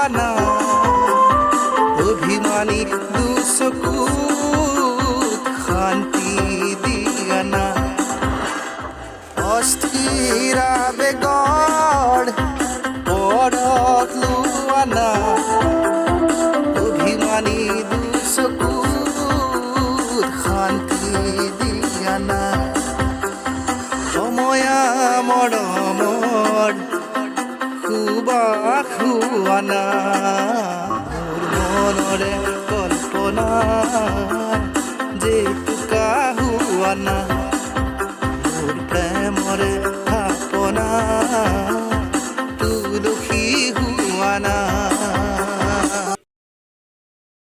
আনা অভিমানী দুচকুত শান্তি দিয়া না অস্থিৰ আবেগৰ পৰত লোৱা না অভিমানী দুচকুত শান্তি দিয়া না সময়া মৰমৰ সুবাস হোৱানা মোৰ মনৰে কল্পনা যে টুকা হোৱানা মোৰ প্ৰেমৰে